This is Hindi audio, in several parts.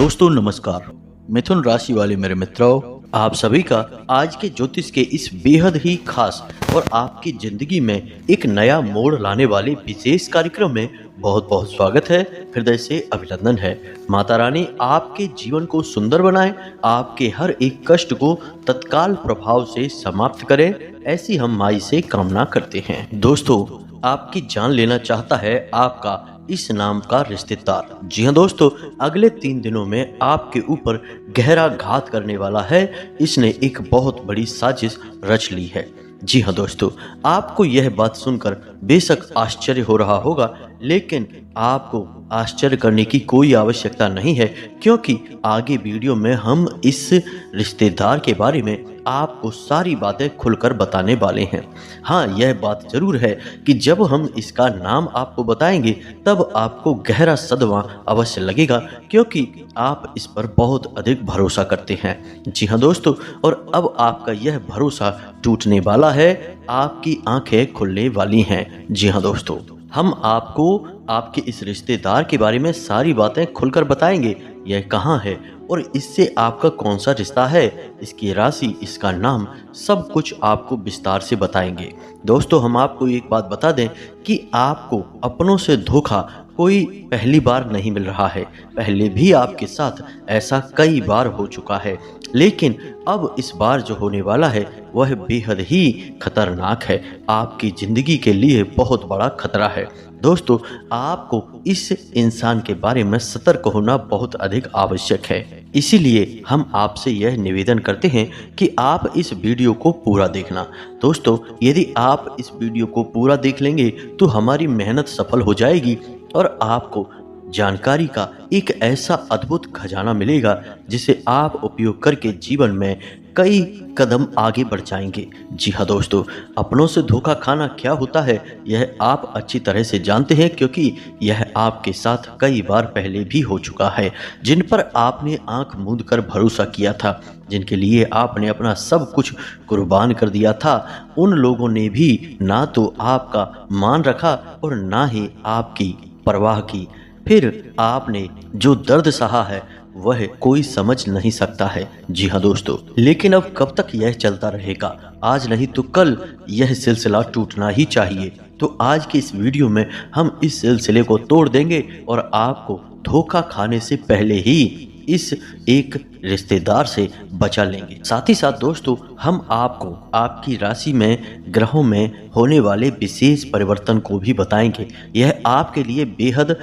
दोस्तों नमस्कार। मिथुन राशि वाले मेरे मित्रों, आप सभी का आज के ज्योतिष के इस बेहद ही खास और आपकी जिंदगी में एक नया मोड़ लाने वाले विशेष कार्यक्रम में बहुत बहुत स्वागत है। हृदय से अभिनंदन है। माता रानी आपके जीवन को सुंदर बनाए, आपके हर एक कष्ट को तत्काल प्रभाव से समाप्त करे, ऐसी हम माई से कामना करते हैं। दोस्तों, आपकी जान लेना चाहता है आपका इस नाम का रिश्तेदार। जी हाँ दोस्तों, अगले 3 दिनों में आपके ऊपर गहरा घात करने वाला है। इसने एक बहुत बड़ी साजिश रच ली है। जी हाँ दोस्तों, आपको यह बात सुनकर बेशक आश्चर्य हो रहा होगा, लेकिन आपको आश्चर्य करने की कोई आवश्यकता नहीं है, क्योंकि आगे वीडियो में हम इस रिश्तेदार के बारे में आपको सारी बातें खुलकर बताने वाले हैं। हाँ, यह बात जरूर है कि जब हम इसका नाम आपको बताएंगे तब आपको गहरा सदमा अवश्य लगेगा, क्योंकि आप इस पर बहुत अधिक भरोसा करते हैं। जी हाँ दोस्तों, और अब आपका यह भरोसा टूटने वाला है, आपकी आंखें खुलने वाली हैं। जी हाँ दोस्तों, हम आपको आपके इस रिश्तेदार के बारे में सारी बातें खुलकर बताएंगे। यह कहाँ है और इससे आपका कौन सा रिश्ता है, इसकी राशि, इसका नाम, सब कुछ आपको विस्तार से बताएंगे। दोस्तों, हम आपको एक बात बता दें कि आपको अपनों से धोखा कोई पहली बार नहीं मिल रहा है। पहले भी आपके साथ ऐसा कई बार हो चुका है, लेकिन अब इस बार जो होने वाला है वह बेहद ही खतरनाक है। आपकी जिंदगी के लिए बहुत बड़ा खतरा है। दोस्तों, आपको इस इंसान के बारे में सतर्क होना बहुत अधिक आवश्यक है। इसीलिए हम आपसे यह निवेदन करते हैं कि आप इस वीडियो को पूरा देखना। दोस्तों, यदि आप इस वीडियो को पूरा देख लेंगे तो हमारी मेहनत सफल हो जाएगी और आपको जानकारी का एक ऐसा अद्भुत खजाना मिलेगा जिसे आप उपयोग करके जीवन में कई कदम आगे बढ़ जाएंगे। जी हाँ दोस्तों, अपनों से धोखा खाना क्या होता है यह आप अच्छी तरह से जानते हैं, क्योंकि यह आपके साथ कई बार पहले भी हो चुका है। जिन पर आपने आंख मूंद कर भरोसा किया था, जिनके लिए आपने अपना सब कुछ कुर्बान कर दिया था, उन लोगों ने भी ना तो आपका मान रखा और ना ही आपकी परवाह की। फिर आपने जो दर्द सहा है वह कोई समझ नहीं सकता है। जी हाँ दोस्तों, लेकिन अब कब तक यह चलता रहेगा? आज नहीं तो कल यह सिलसिला टूटना ही चाहिए। तो आज के इस वीडियो में हम इस सिलसिले को तोड़ देंगे और आपको धोखा खाने से पहले ही इस एक रिश्तेदार से बचा लेंगे। साथ ही साथ दोस्तों, हम आपको आपकी राशि में ग्रहों में होने वाले विशेष परिवर्तन को भी बताएंगे। यह आपके लिए बेहद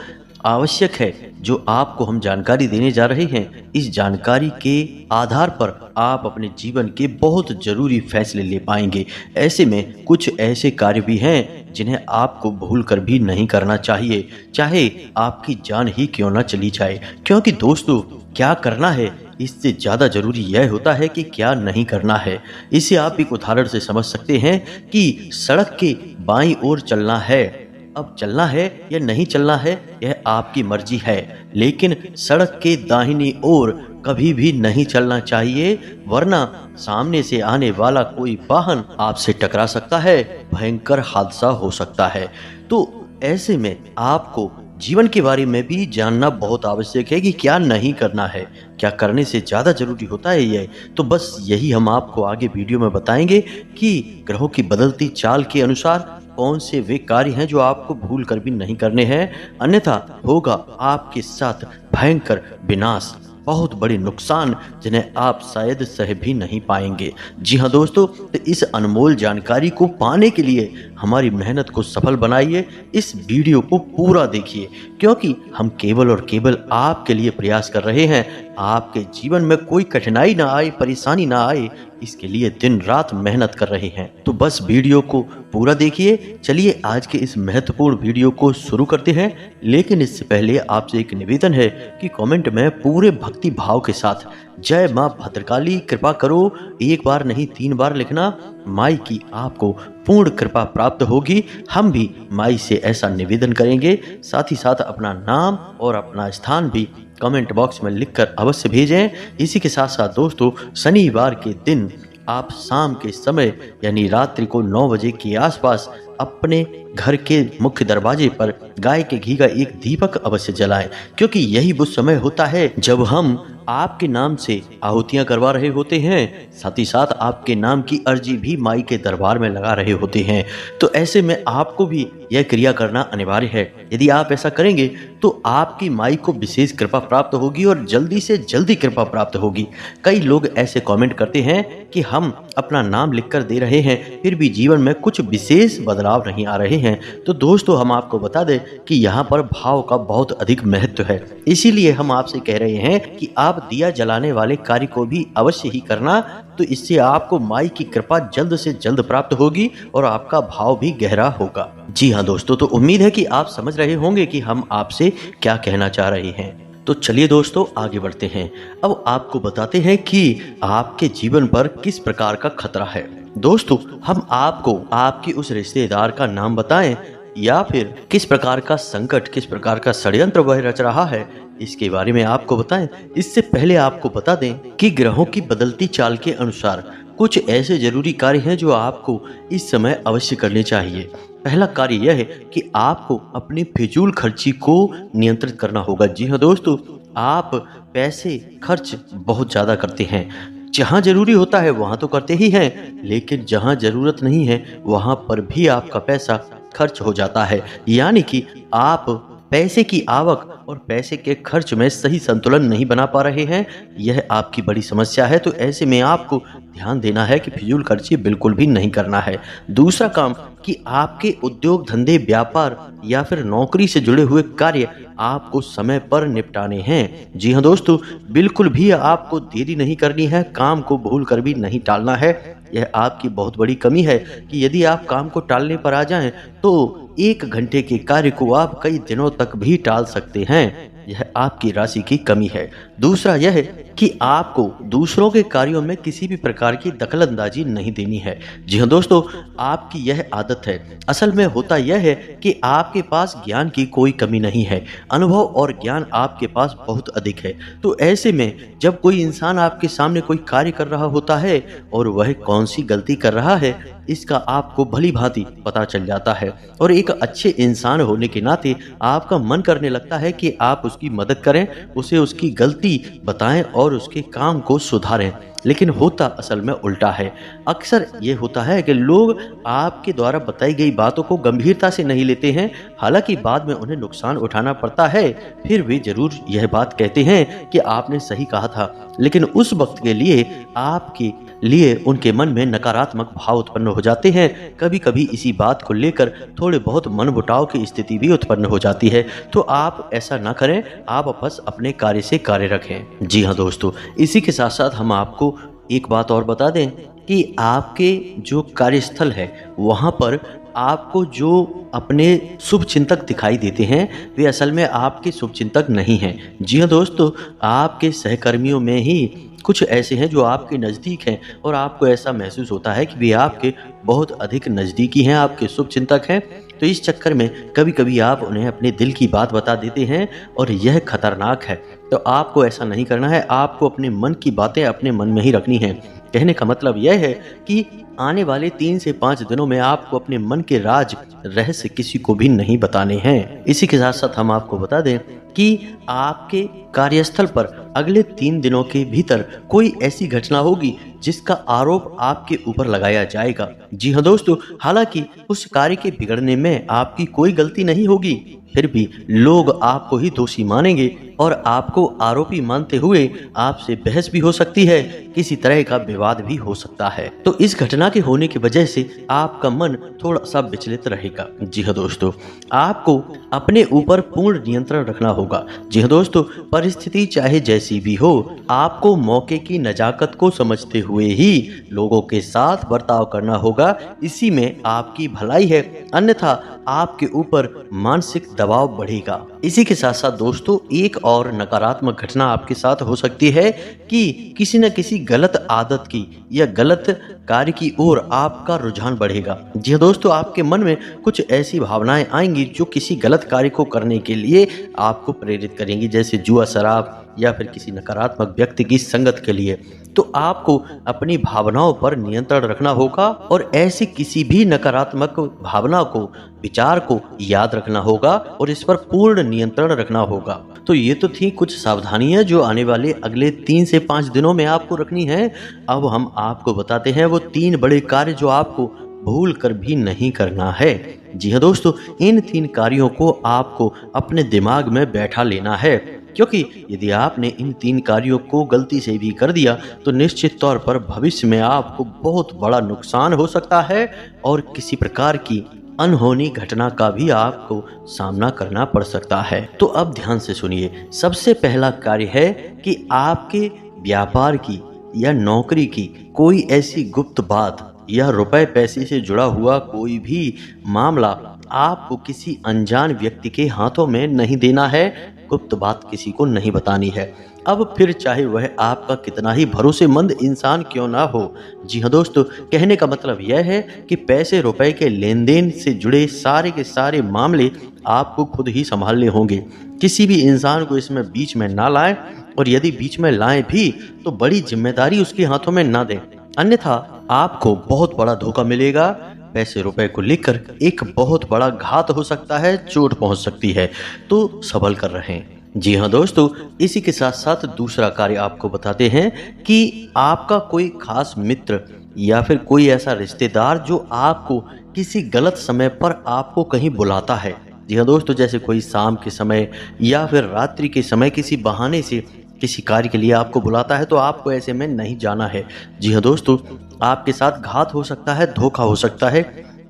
आवश्यक है जो आपको हम जानकारी देने जा रहे हैं। इस जानकारी के आधार पर आप अपने जीवन के बहुत जरूरी फैसले ले पाएंगे। ऐसे में कुछ ऐसे कार्य भी हैं जिन्हें आपको भूल कर भी नहीं करना चाहिए, चाहे आपकी जान ही क्यों ना चली जाए। क्योंकि दोस्तों, क्या करना है इससे ज़्यादा जरूरी यह होता है कि क्या नहीं करना है। इसे आप एक उदाहरण से समझ सकते हैं कि सड़क के बाईं ओर चलना है। अब चलना है या नहीं चलना है यह आपकी मर्जी है, लेकिन सड़क के दाहिनी ओर कभी भी नहीं चलना चाहिए, वरना सामने से आने वाला कोई वाहन आपसे टकरा सकता है, भयंकर हादसा हो सकता है। तो ऐसे में आपको जीवन के बारे में भी जानना बहुत आवश्यक है कि क्या नहीं करना है, क्या करने से ज़्यादा जरूरी होता है यह। तो बस यही हम आपको आगे वीडियो में बताएंगे कि ग्रहों की बदलती चाल के अनुसार कौन से वे कार्य हैं जो आपको भूल कर भी नहीं करने हैं, अन्यथा होगा आपके साथ भयंकर विनाश, बहुत बड़े नुकसान जिन्हें आप शायद सह भी नहीं पाएंगे। जी हाँ दोस्तों, तो इस अनमोल जानकारी को पाने के लिए हमारी मेहनत को सफल बनाइए। इस वीडियो को पूरा देखिए, क्योंकि हम केवल और केवल आपके लिए प्रयास कर रहे हैं। आपके जीवन में कोई कठिनाई ना आए, परेशानी ना आए, इसके लिए दिन रात मेहनत कर रहे हैं। तो बस वीडियो को पूरा देखिए। चलिए आज के इस महत्वपूर्ण वीडियो को शुरू करते हैं, लेकिन इससे पहले आपसे एक निवेदन है कि कमेंट में पूरे भक्ति भाव के साथ जय माँ भद्रकाली कृपा करो एक बार नहीं 3 बार लिखना। माई की आपको पूर्ण कृपा प्राप्त होगी। हम भी माई से ऐसा निवेदन करेंगे। साथ ही साथ अपना नाम और अपना स्थान भी कमेंट बॉक्स में लिखकर अवश्य भेजें। इसी के साथ साथ दोस्तों, शनिवार के दिन आप शाम के समय यानी रात्रि को 9 बजे के आसपास अपने घर के मुख्य दरवाजे पर गाय के घी का एक दीपक अवश्य जलाएं, क्योंकि यही वो समय होता है जब हम आपके नाम से आहुतियां करवा रहे होते हैं, साथ ही साथ आपके नाम की अर्जी भी माई के दरबार में लगा रहे होते हैं। तो ऐसे में आपको भी यह क्रिया करना अनिवार्य है। यदि आप ऐसा करेंगे तो आपकी माई को विशेष कृपा प्राप्त होगी और जल्दी से जल्दी कृपा प्राप्त होगी। कई लोग ऐसे कमेंट करते हैं कि हम अपना नाम लिखकर दे रहे हैं, फिर भी जीवन में कुछ विशेष बदलाव नहीं आ रहे हैं। तो दोस्तों, हम आपको बता दें कि यहाँ पर भाव का बहुत अधिक महत्व है। इसीलिए हम आपसे कह रहे हैं कि आप दिया जलाने वाले कार्य को भी अवश्य ही करना, तो इससे आपको माई की कृपा जल्द से जल्द प्राप्त होगी और आपका भाव भी गहरा होगा। जी हाँ दोस्तों, तो उम्मीद है कि आप समझ रहे होंगे कि हम आपसे क्या कहना चाह रहे हैं। तो चलिए दोस्तों, आगे बढ़ते हैं। अब आपको बताते हैं कि आपके जीवन पर किस प्रकार का खतरा है। दोस्तों, हम आपको आपके उस रिश्तेदार का नाम बताएं या फिर किस प्रकार का संकट, किस प्रकार का षड्यंत्र वह रच रहा है, इसके बारे में आपको बताएं। इससे पहले आपको बता दें कि ग्रहों की बदलती चाल के अनुसार कुछ ऐसे जरूरी कार्य हैं जो आपको इस समय अवश्य करने चाहिए। पहला कार्य यह है कि आपको अपनी फिजूल खर्ची को नियंत्रित करना होगा। जी हाँ दोस्तों, आप पैसे खर्च बहुत ज़्यादा करते हैं। जहाँ जरूरी होता है वहाँ तो करते ही हैं, लेकिन जहाँ जरूरत नहीं है वहाँ पर भी आपका पैसा खर्च हो जाता है। यानी कि आप पैसे की आवक और पैसे के खर्च में सही संतुलन नहीं बना पा रहे हैं। यह आपकी बड़ी समस्या है। तो ऐसे में आपको ध्यान देना है कि फिजूल खर्ची बिल्कुल भी नहीं करना है। दूसरा काम कि आपके उद्योग धंधे, व्यापार या फिर नौकरी से जुड़े हुए कार्य आपको समय पर निपटाने हैं। जी हाँ दोस्तों, बिल्कुल भी आपको देरी नहीं करनी है, काम को भूल कर भी नहीं टालना है। यह आपकी बहुत बड़ी कमी है कि यदि आप काम को टालने पर आ जाएं तो 1 घंटे के कार्य को आप कई दिनों तक भी टाल सकते हैं। यह आपकी राशि की कमी है। दूसरा यह है कि आपको दूसरों के कार्यों में किसी भी प्रकार की दखलंदाजी नहीं देनी है। जी हाँ दोस्तों, आपकी यह आदत है। असल में होता यह है कि आपके पास ज्ञान की कोई कमी नहीं है, अनुभव और ज्ञान आपके पास बहुत अधिक है। तो ऐसे में जब कोई इंसान आपके सामने कोई कार्य कर रहा होता है और वह कौन सी गलती कर रहा है, इसका आपको भली भांति पता चल जाता है और एक अच्छे इंसान होने के नाते आपका मन करने लगता है कि आप उसकी मदद करें, उसे उसकी गलती बताएं और उसके काम को सुधारें। लेकिन होता असल में उल्टा है। अक्सर ये होता है कि लोग आपके द्वारा बताई गई बातों को गंभीरता से नहीं लेते हैं। हालांकि बाद में उन्हें नुकसान उठाना पड़ता है, फिर भी जरूर यह बात कहते हैं कि आपने सही कहा था। लेकिन उस वक्त के लिए आपके लिए उनके मन में नकारात्मक भाव उत्पन्न हो जाते हैं। कभी कभी इसी बात को लेकर थोड़े बहुत मनमुटाव की स्थिति भी उत्पन्न हो जाती है। तो आप ऐसा ना करें, आप बस अपने कार्य से कार्य रखें। जी हाँ दोस्तों, इसी के साथ साथ हम आपको एक बात और बता दें कि आपके जो कार्यस्थल है वहाँ पर आपको जो अपने शुभ चिंतक दिखाई देते हैं वे असल में आपके शुभ चिंतक नहीं हैं। जी हाँ दोस्तों, आपके सहकर्मियों में ही कुछ ऐसे हैं जो आपके नज़दीक हैं और आपको ऐसा महसूस होता है कि वे आपके बहुत अधिक नज़दीकी हैं, आपके शुभ चिंतक हैं। तो इस चक्कर में कभी कभी आप उन्हें अपने दिल की बात बता देते हैं और यह खतरनाक है। तो आपको ऐसा नहीं करना है, आपको अपने मन की बातें अपने मन में ही रखनी है। कहने का मतलब यह है कि आने वाले 3 से 5 दिनों में आपको अपने मन के राज, रहस्य किसी को भी नहीं बताने हैं। इसी के साथ साथ हम आपको बता दें कि आपके कार्यस्थल पर अगले 3 दिनों के भीतर कोई ऐसी घटना होगी जिसका आरोप आपके ऊपर लगाया जाएगा। जी हाँ दोस्तों, हालांकि उस कार्य के बिगड़ने में आपकी कोई गलती नहीं होगी, फिर भी लोग आपको ही दोषी मानेंगे और आपको आरोपी मानते हुए आपसे बहस भी हो सकती है, किसी तरह का विवाद भी हो सकता है। तो इस घटना के होने की वजह से आपका मन थोड़ा सा विचलित रहेगा। जी हाँ दोस्तों, आपको अपने ऊपर पूर्ण नियंत्रण रखना होगा। जी हाँ दोस्तों, परिस्थिति चाहे जैसी भी हो, आपको मौके की नजाकत को समझते हुए ही लोगों के साथ बर्ताव करना होगा। इसी में आपकी भलाई है, अन्यथा आपके ऊपर मानसिक दबाव बढ़ेगा। इसी के साथ साथ दोस्तों, एक और नकारात्मक घटना आपके साथ हो सकती है कि किसी न किसी गलत आदत की या गलत कार्य की ओर आपका रुझान बढ़ेगा। जी हाँ दोस्तों, आपके मन में कुछ ऐसी भावनाएं आएंगी जो किसी गलत कार्य को करने के लिए आपको प्रेरित करेंगी, जैसे जुआ, शराब या फिर किसी नकारात्मक व्यक्ति की संगत के लिए, तो आपको अपनी भावनाओं पर नियंत्रण रखना होगा और ऐसी किसी भी नकारात्मक भावना को, विचार को याद रखना होगा और इस पर पूर्ण नियंत्रण रखना होगा। तो ये तो थी कुछ सावधानियां जो आने वाले अगले 3 से 5 दिनों में आपको रखनी है। अब हम आपको बताते हैं वो 3 बड़े कार्य जो आपको भूल कर भी नहीं करना है। जी हाँ दोस्तों, इन 3 कार्यों को आपको अपने दिमाग में बैठा लेना है, क्योंकि यदि आपने इन 3 कार्यों को गलती से भी कर दिया तो निश्चित तौर पर भविष्य में आपको बहुत बड़ा नुकसान हो सकता है और किसी प्रकार की अनहोनी घटना का भी आपको सामना करना पड़ सकता है। तो अब ध्यान से सुनिए। सबसे पहला कार्य है कि आपके व्यापार की या नौकरी की कोई ऐसी गुप्त बात या रुपए पैसे से जुड़ा हुआ कोई भी मामला आपको किसी अनजान व्यक्ति के हाथों में नहीं देना है। गुप्त बात किसी को नहीं बतानी है। अब फिर चाहे वह आपका कितना ही भरोसेमंद इंसान क्यों ना हो। जी हाँ दोस्तों, कहने का मतलब यह है कि पैसे रुपए के लेन देन से जुड़े सारे के सारे मामले आपको खुद ही संभालने होंगे। किसी भी इंसान को इसमें बीच में ना लाएं, और यदि बीच में लाएं भी तो बड़ी जिम्मेदारी उसके हाथों में ना दें, अन्यथा आपको बहुत बड़ा धोखा मिलेगा। पैसे रुपए को लेकर एक बहुत बड़ा घात हो सकता है, चोट पहुंच सकती है। तो संभल कर रहें। जी हाँ दोस्तों, इसी के साथ साथ दूसरा कार्य आपको बताते हैं कि आपका कोई खास मित्र या फिर कोई ऐसा रिश्तेदार जो आपको किसी गलत समय पर आपको कहीं बुलाता है। जी हाँ दोस्तों, जैसे कोई शाम के समय या फिर रात्रि के समय किसी बहाने से किसी कार्य के लिए आपको बुलाता है, तो आपको ऐसे में नहीं जाना है। जी हाँ दोस्तों, आपके साथ घात हो सकता है, धोखा हो सकता है।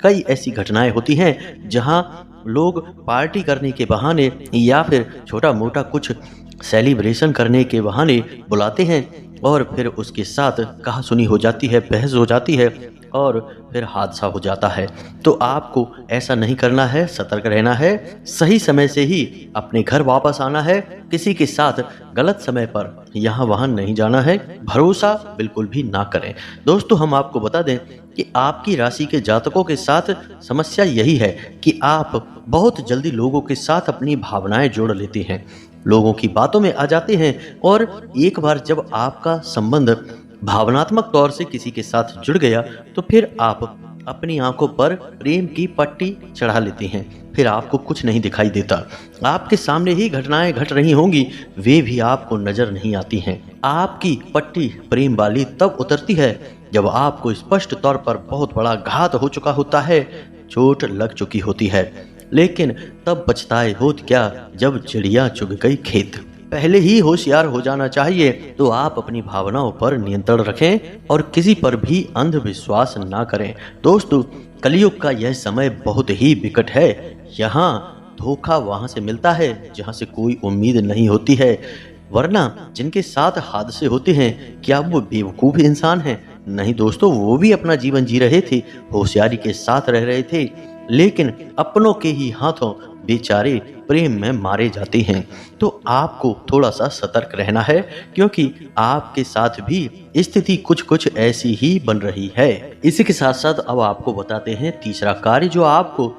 कई ऐसी घटनाएं होती हैं जहां लोग पार्टी करने के बहाने या फिर छोटा मोटा कुछ सेलिब्रेशन करने के बहाने बुलाते हैं और फिर उसके साथ कहासुनी हो जाती है, बहस हो जाती है और फिर हादसा हो जाता है। तो आपको ऐसा नहीं करना है, सतर्क रहना है, सही समय से ही अपने घर वापस आना है। किसी के साथ गलत समय पर यहाँ वहाँ नहीं जाना है, भरोसा बिल्कुल भी ना करें। दोस्तों, हम आपको बता दें कि आपकी राशि के जातकों के साथ समस्या यही है कि आप बहुत जल्दी लोगों के साथ अपनी भावनाएं जोड़ लेते हैं, लोगों की बातों में आ जाते हैं और एक बार जब आपका संबंध भावनात्मक तौर से किसी के साथ जुड़ गया तो फिर आप अपनी आंखों पर प्रेम की पट्टी चढ़ा लेते हैं। फिर आपको कुछ नहीं दिखाई देता। आपके सामने ही घटनाएं घट रही होंगी, वे भी आपको नजर नहीं आती हैं। आपकी पट्टी प्रेम वाली तब उतरती है जब आपको स्पष्ट तौर पर बहुत बड़ा घात हो चुका होता है, चोट लग चुकी होती है। लेकिन तब पछताए होत क्या जब चिड़िया चुग गई खेत। पहले ही होशियार हो जाना चाहिए। तो आप अपनी भावनाओं पर नियंत्रण रखें और किसी पर भी अंधविश्वास ना करें। दोस्तों, कलयुग का यह समय बहुत ही विकट है। यहाँ धोखा वहां से मिलता है जहां से कोई उम्मीद नहीं होती है, वरना जिनके साथ हादसे होते हैं क्या वो बेवकूफ इंसान हैं? नहीं दोस्तों, वो भी अपना जीवन जी रहे थे, होशियारी के साथ रह रहे थे, लेकिन अपनों के ही हाथों बेचारे प्रेम में मारे जाते हैं। तो आपको थोड़ा सा सतर्क रहना है, क्योंकि आपके साथ भी स्थिति कुछ ऐसी ही बन रही है। इसी के साथ साथ अब आपको बताते हैं तीसरा कार्य जो आपको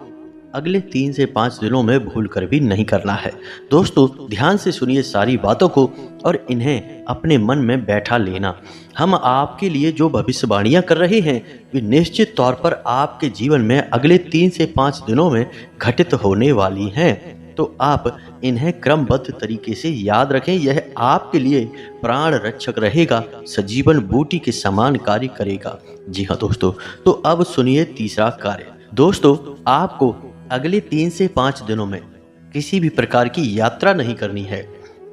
अगले 3 से 5 दिनों में भूल कर भी नहीं करना है। दोस्तों, ध्यान से सुनिए सारी बातों को और इन्हें अपने मन में बैठा लेना। हम आपके लिए जो भविष्यवाणियां कर रहे हैं वे निश्चित तौर पर आपके जीवन में अगले 3 से 5 दिनों में घटित होने वाली हैं। तो आप इन्हें क्रमबद्ध तरीके से याद रखें। यह आपके लिए प्राण रक्षक रहेगा, सजीवन बूटी के समान कार्य करेगा। जी हाँ दोस्तों, तो अब सुनिए तीसरा कार्य। दोस्तों, आपको अगले 3 से 5 दिनों में किसी भी प्रकार की यात्रा नहीं करनी है।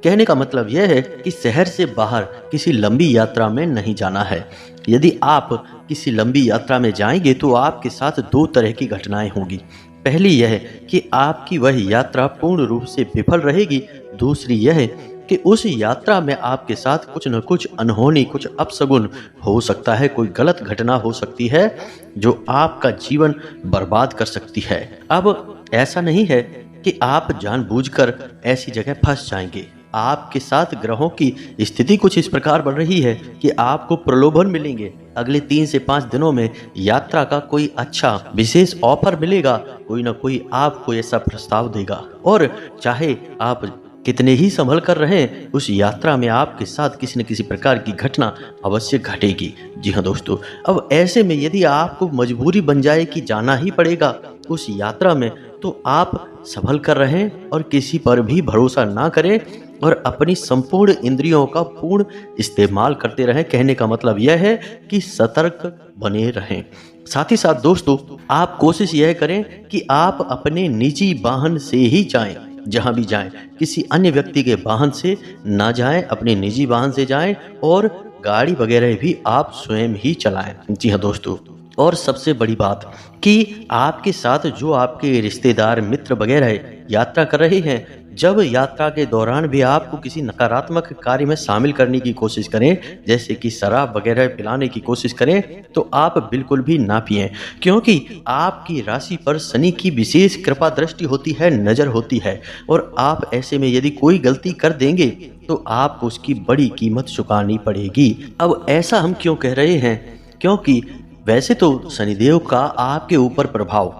कहने का मतलब यह है कि शहर से बाहर किसी लंबी यात्रा में नहीं जाना है। यदि आप किसी लंबी यात्रा में जाएंगे तो आपके साथ 2 तरह की घटनाएं होंगी। पहली यह है कि आपकी वह यात्रा पूर्ण रूप से विफल रहेगी। दूसरी यह है कि उस यात्रा में आपके साथ कुछ न कुछ अनहोनी, कुछ अपशगुन हो सकता है, कोई गलत घटना हो सकती है जो आपका जीवन बर्बाद कर सकती है। अब ऐसा नहीं है कि आप जानबूझकर ऐसी जगह फंस जाएंगे। आपके साथ ग्रहों की स्थिति कुछ इस प्रकार बन रही है कि आपको प्रलोभन मिलेंगे। अगले 3 से 5 दिनों में यात्रा का कोई अच्छा विशेष ऑफर मिलेगा, कोई ना कोई आपको ऐसा प्रस्ताव देगा। और चाहे आप कितने ही संभल कर रहें, उस यात्रा में आपके साथ किसी न किसी प्रकार की घटना अवश्य घटेगी। जी हाँ दोस्तों, अब ऐसे में यदि आपको मजबूरी बन जाए कि जाना ही पड़ेगा उस यात्रा में, तो आप संभल कर रहें और किसी पर भी भरोसा ना करें और अपनी संपूर्ण इंद्रियों का पूर्ण इस्तेमाल करते रहें। कहने का मतलब यह है कि सतर्क बने रहें। साथ ही साथ दोस्तों, आप कोशिश यह करें कि आप अपने निजी वाहन से ही जाएं। जहां भी जाएं, किसी अन्य व्यक्ति के वाहन से ना जाएं, अपने निजी वाहन से जाएं और गाड़ी वगैरह भी आप स्वयं ही चलाएं। जी हाँ दोस्तों, और सबसे बड़ी बात कि आपके साथ जो आपके रिश्तेदार, मित्र वगैरह यात्रा कर रहे हैं, जब यात्रा के दौरान भी आपको किसी नकारात्मक कार्य में शामिल करने की कोशिश करें, जैसे कि शराब वगैरह पिलाने की कोशिश करें, तो आप बिल्कुल भी ना पिएं, क्योंकि आपकी राशि पर शनि की विशेष कृपा दृष्टि होती है, नज़र होती है, और आप ऐसे में यदि कोई गलती कर देंगे तो आपको उसकी बड़ी कीमत चुकानी पड़ेगी। अब ऐसा हम क्यों कह रहे हैं? क्योंकि वैसे तो शनिदेव का आपके ऊपर प्रभाव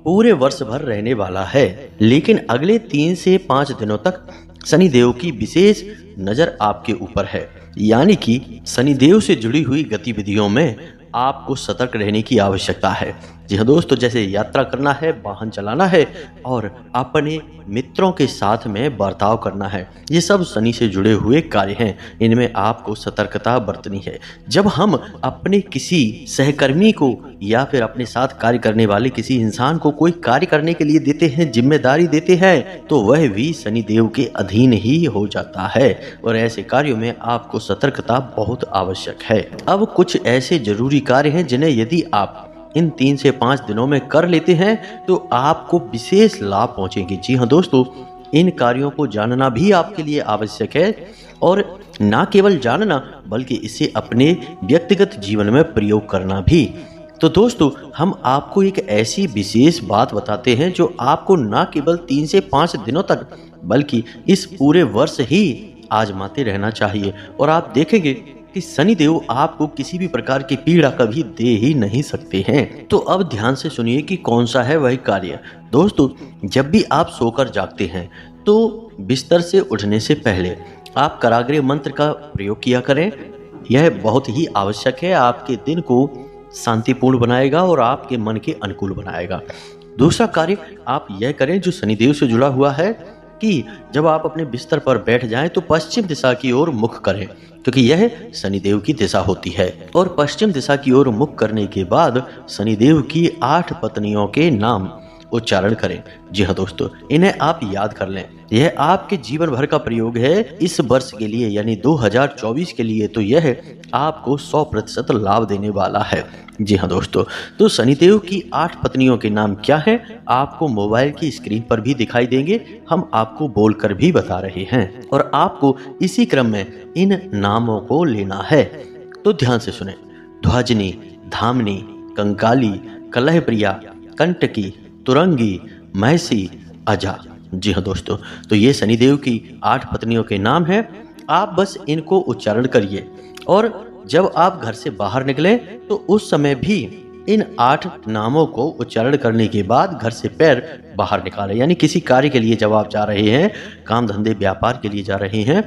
पूरे वर्ष भर रहने वाला है, लेकिन अगले 3 से 5 दिनों तक शनिदेव की विशेष नज़र आपके ऊपर है। यानी कि शनिदेव से जुड़ी हुई गतिविधियों में आपको सतर्क रहने की आवश्यकता है। जी हाँ दोस्तों, जैसे यात्रा करना है, वाहन चलाना है और अपने मित्रों के साथ में बर्ताव करना है, ये सब शनि से जुड़े हुए कार्य हैं। इनमें आपको सतर्कता बरतनी है। जब हम अपने किसी सहकर्मी को या फिर अपने साथ कार्य करने वाले किसी इंसान को कोई कार्य करने के लिए देते हैं, जिम्मेदारी देते हैं, तो वह भी शनिदेव के अधीन ही हो जाता है और ऐसे कार्यों में आपको सतर्कता बहुत आवश्यक है। अब कुछ ऐसे जरूरी कार्य हैं जिन्हें यदि आप इन 3 से 5 दिनों में कर लेते हैं तो आपको विशेष लाभ पहुंचेंगे। जी हाँ दोस्तों, इन कार्यों को जानना भी आपके लिए आवश्यक है और ना केवल जानना बल्कि इसे अपने व्यक्तिगत जीवन में प्रयोग करना भी। तो दोस्तों, हम आपको एक ऐसी विशेष बात बताते हैं जो आपको ना केवल 3 से 5 दिनों तक बल्कि इस पूरे वर्ष ही आजमाते रहना चाहिए और आप देखेंगे कि शनिदेव आपको किसी भी प्रकार की पीड़ा कभी दे ही नहीं सकते हैं। तो अब ध्यान से सुनिए कि कौन सा है वही कार्य। दोस्तों, जब भी आप सोकर जागते हैं तो बिस्तर से उठने से पहले आप कराग्रे मंत्र का प्रयोग किया करें। यह बहुत ही आवश्यक है, आपके दिन को शांतिपूर्ण बनाएगा और आपके मन के अनुकूल बनाएगा। दूसरा कार्य आप यह करें जो शनिदेव से जुड़ा हुआ है कि जब आप अपने बिस्तर पर बैठ जाएं तो पश्चिम दिशा की ओर मुख करें, क्योंकि यह शनिदेव की दिशा होती है। और पश्चिम दिशा की ओर मुख करने के बाद शनिदेव की 8 पत्नियों के नाम उच्चारण करें। जी हाँ दोस्तों, इन्हें आप याद कर लें। यह आपके जीवन भर का प्रयोग है इस वर्ष के लिए, यानी 2024 के लिए, तो यह आपको 100% लाभ देने वाला है। जी हाँ दोस्तों, तो शनिदेव की 8 पत्नियों के नाम क्या हैं आपको मोबाइल की स्क्रीन पर भी दिखाई देंगे, हम आपको बोलकर भी बता रहे हैं और आपको इसी क्रम में इन नामों को लेना है। तो ध्यान से सुने। ध्वजनी, धामनी, कंकाली, कलहप्रिया, कंटकी, तुरंगी, महसी, अजा। जी हाँ दोस्तों, तो ये शनिदेव की 8 पत्नियों के नाम हैं। आप बस इनको उच्चारण करिए और जब आप घर से बाहर निकलें तो उस समय भी इन 8 नामों को उच्चारण करने के बाद घर से पैर बाहर निकालें। यानी किसी कार्य के लिए जब आप जा रहे हैं, काम धंधे व्यापार के लिए जा रहे हैं,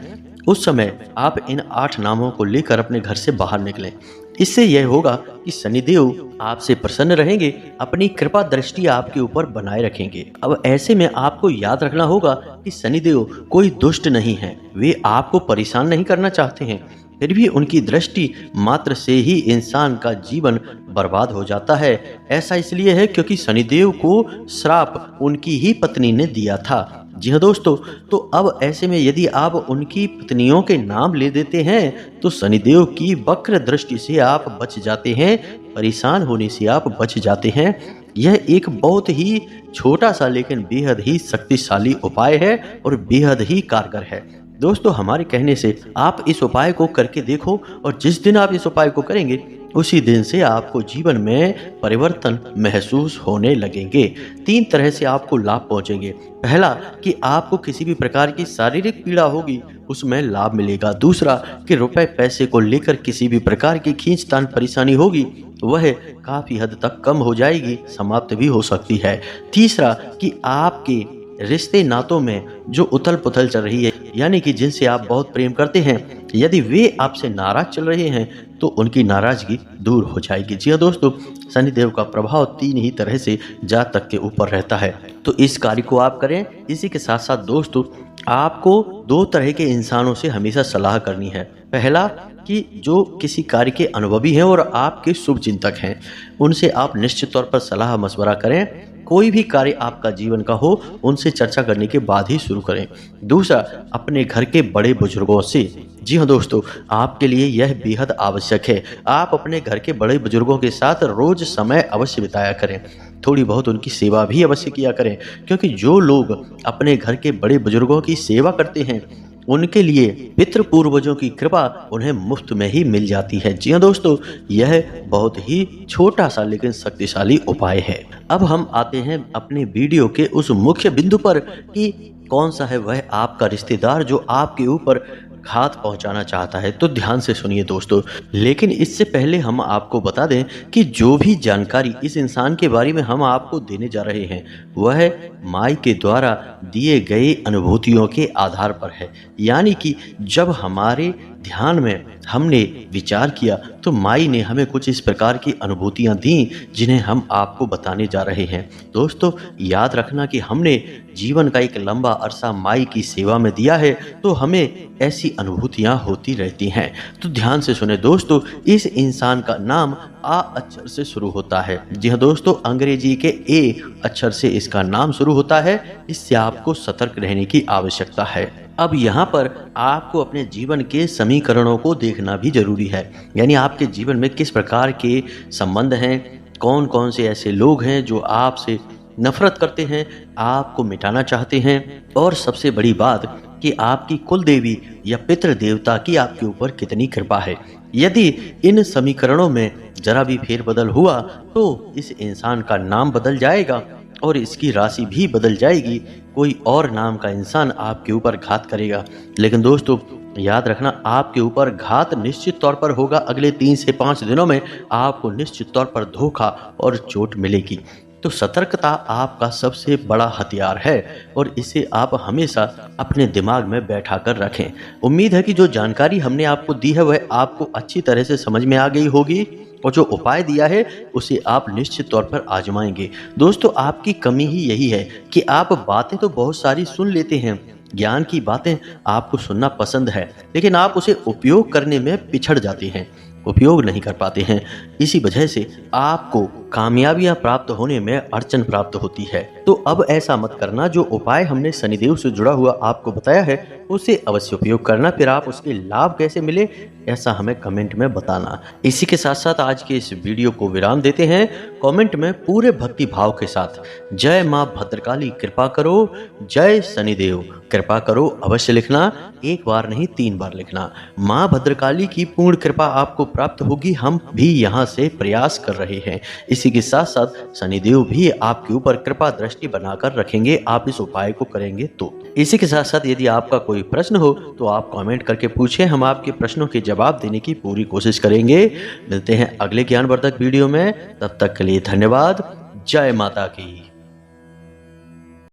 उस समय आप इन 8 नामों को लेकर अपने घर से बाहर निकलें। इससे यह होगा कि शनिदेव आपसे प्रसन्न रहेंगे, अपनी कृपा दृष्टि आपके ऊपर बनाए रखेंगे। अब ऐसे में आपको याद रखना होगा कि शनिदेव कोई दुष्ट नहीं है, वे आपको परेशान नहीं करना चाहते हैं, फिर भी उनकी दृष्टि मात्र से ही इंसान का जीवन बर्बाद हो जाता है। ऐसा इसलिए है क्योंकि शनिदेव को श्राप उनकी ही पत्नी ने दिया था। जी हाँ दोस्तों, तो अब ऐसे में यदि आप उनकी पत्नियों के नाम ले देते हैं तो शनिदेव की वक्र दृष्टि से आप बच जाते हैं, परेशान होने से आप बच जाते हैं। यह एक बहुत ही छोटा सा लेकिन बेहद ही शक्तिशाली उपाय है और बेहद ही कारगर है। दोस्तों, हमारे कहने से आप इस उपाय को करके देखो और जिस दिन आप इस उपाय को करेंगे उसी दिन से आपको जीवन में परिवर्तन महसूस होने लगेंगे। 3 तरह से आपको लाभ पहुंचेंगे। पहला कि आपको किसी भी प्रकार की शारीरिक पीड़ा होगी उसमें लाभ मिलेगा। दूसरा कि रुपए पैसे को लेकर किसी भी प्रकार की खींचतान परेशानी होगी वह काफी हद तक कम हो जाएगी, समाप्त भी हो सकती है। तीसरा कि आपके रिश्ते नातों में जो उथल पुथल चल रही है, यानी कि जिनसे आप बहुत प्रेम करते हैं, यदि वे आपसे नाराज चल रहे हैं तो उनकी नाराजगी दूर हो जाएगी। जी हाँ दोस्तों, शनिदेव का प्रभाव 3 ही तरह से जातक के ऊपर रहता है, तो इस कार्य को आप करें। इसी के साथ साथ दोस्तों, आपको 2 तरह के इंसानों से हमेशा सलाह करनी है। पहला कि जो किसी कार्य के अनुभवी हैं और आपके शुभ चिंतक हैं, उनसे आप निश्चित तौर पर सलाह मशवरा करें। कोई भी कार्य आपका जीवन का हो, उनसे चर्चा करने के बाद ही शुरू करें। दूसरा, अपने घर के बड़े बुजुर्गों से। जी हाँ दोस्तों, आपके लिए यह बेहद आवश्यक है। आप अपने घर के बड़े बुजुर्गों के साथ रोज समय अवश्य बिताया करें। थोड़ी बहुत उनकी सेवा भी अवश्य किया करें, क्योंकि जो लोग अपने घर के बड़े बुजुर्गों की सेवा करते हैं, उनके लिए पितृ पूर्वजों की कृपा उन्हें मुफ्त में ही मिल जाती है। जी हाँ दोस्तों, यह बहुत ही छोटा सा लेकिन शक्तिशाली उपाय है। अब हम आते हैं अपने वीडियो के उस मुख्य बिंदु पर कि कौन सा है वह आपका रिश्तेदार जो आपके ऊपर घात पहुंचाना चाहता है। तो ध्यान से सुनिए दोस्तों, लेकिन इससे पहले हम आपको बता दें कि जो भी जानकारी इस इंसान के बारे में हम आपको देने जा रहे हैं, वह माई के द्वारा दिए गए अनुभूतियों के आधार पर है। यानी कि जब हमारे ध्यान में हमने विचार किया तो माई ने हमें कुछ इस प्रकार की अनुभूतियां दी, जिन्हें हम आपको बताने जा रहे हैं। दोस्तों, याद रखना कि हमने जीवन का एक लंबा अरसा माई की सेवा में दिया है, तो हमें ऐसी अनुभूतियां होती रहती हैं। तो ध्यान से सुने दोस्तों, इस इंसान का नाम आ अक्षर से शुरू होता है। जी हाँ दोस्तों, अंग्रेजी के ए अक्षर से इसका नाम शुरू होता है। इससे आपको सतर्क रहने की आवश्यकता है। अब यहाँ पर आपको अपने जीवन के समीकरणों को देखना भी जरूरी है, यानी आपके जीवन में किस प्रकार के संबंध हैं, कौन कौन से ऐसे लोग हैं जो आपसे नफरत करते हैं, आपको मिटाना चाहते हैं, और सबसे बड़ी बात कि आपकी कुल देवी या पितृ देवता की आपके ऊपर कितनी कृपा है। यदि इन समीकरणों में जरा भी फेरबदल हुआ तो इस इंसान का नाम बदल जाएगा और इसकी राशि भी बदल जाएगी। कोई और नाम का इंसान आपके ऊपर घात करेगा। लेकिन दोस्तों, याद रखना, आपके ऊपर घात निश्चित तौर पर होगा। अगले 3 से 5 दिनों में आपको निश्चित तौर पर धोखा और चोट मिलेगी। तो सतर्कता आपका सबसे बड़ा हथियार है और इसे आप हमेशा अपने दिमाग में बैठा कर रखें। उम्मीद है कि जो जानकारी हमने आपको दी है वह आपको अच्छी तरह से समझ में आ गई होगी, और जो उपाय दिया है उसे आप निश्चित तौर पर आजमाएंगे। दोस्तों, आपकी कमी ही यही है कि आप बातें तो बहुत सारी सुन लेते हैं, ज्ञान की बातें आपको सुनना पसंद है, लेकिन आप उसे उपयोग करने में पिछड़ जाते हैं, उपयोग नहीं कर पाते हैं। इसी वजह से आपको कामयाबियां प्राप्त होने में अड़चन प्राप्त होती है। तो अब ऐसा मत करना। जो उपाय हमने शनिदेव से जुड़ा हुआ आपको बताया है उसे अवश्य उपयोग करना। फिर आप उसके लाभ कैसे मिले, ऐसा हमें कमेंट में बताना। इसी के साथ साथ आज के इस वीडियो को विराम देते हैं। कमेंट में पूरे भक्ति भाव के साथ जय मां भद्रकाली कृपा करो, जय शनिदेव कृपा करो अवश्य लिखना। 1 बार नहीं 3 बार लिखना। मां भद्रकाली की पूर्ण कृपा आपको प्राप्त होगी, हम भी यहाँ से प्रयास कर रहे हैं। इसी के साथ साथ शनिदेव भी आपके ऊपर कृपा दृष्टि बनाकर रखेंगे, आप इस उपाय को करेंगे तो। इसी के साथ साथ यदि आपका कोई प्रश्न हो तो आप कमेंट करके पूछें, हम आपके प्रश्नों के जवाब देने की पूरी कोशिश करेंगे। मिलते हैं अगले ज्ञानवर्धक वीडियो में, तब तक के लिए धन्यवाद। जय माता की।